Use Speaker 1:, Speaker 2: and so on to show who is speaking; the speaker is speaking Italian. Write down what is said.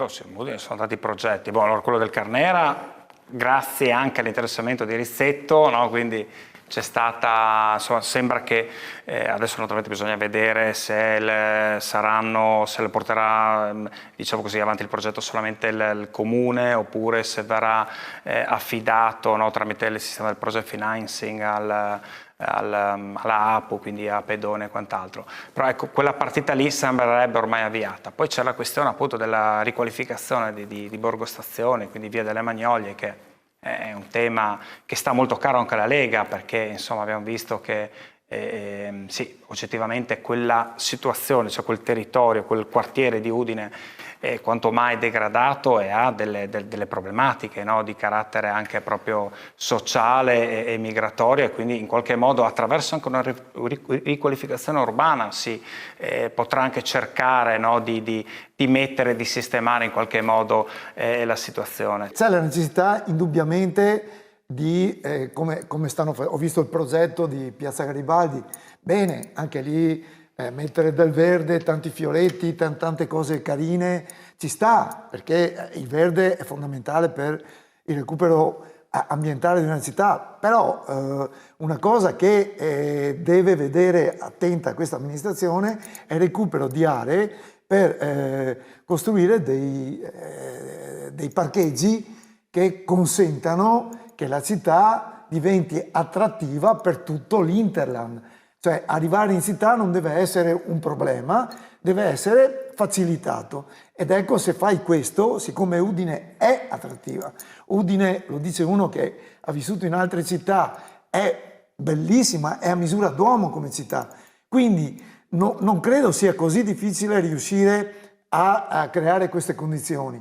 Speaker 1: Sì, sono tanti progetti. Allora, quello del Carnera, grazie anche all'interessamento di Rizzetto, no? Quindi c'è stata, insomma, sembra che adesso naturalmente bisogna vedere se se le porterà, diciamo così, avanti il progetto solamente il comune oppure se verrà affidato, no, tramite il sistema del project financing alla APO, quindi a Pedone e quant'altro. Però ecco, quella partita lì sembrerebbe ormai avviata. Poi c'è la questione appunto della riqualificazione di Borgo Stazione, quindi via delle Magnolie, che è un tema che sta molto caro anche alla Lega, perché insomma abbiamo visto che sì, oggettivamente quella situazione, cioè quel territorio, quel quartiere di Udine è quanto mai degradato e ha delle problematiche, no, di carattere anche proprio sociale e migratorio, e quindi in qualche modo attraverso anche una riqualificazione urbana si potrà anche cercare, no, di mettere, di sistemare in qualche modo la situazione.
Speaker 2: C'è la necessità indubbiamente di, come stanno facendo, ho visto il progetto di Piazza Garibaldi, bene, anche lì mettere del verde, tanti fioretti, tante cose carine, ci sta, perché il verde è fondamentale per il recupero ambientale di una città, però una cosa che deve vedere attenta questa amministrazione è il recupero di aree per costruire dei parcheggi che consentano che la città diventi attrattiva per tutto l'Interland. Cioè arrivare in città non deve essere un problema, deve essere facilitato. Ed ecco, se fai questo, siccome Udine è attrattiva, Udine, lo dice uno che ha vissuto in altre città, è bellissima, è a misura d'uomo come città. Quindi non credo sia così difficile riuscire a creare queste condizioni.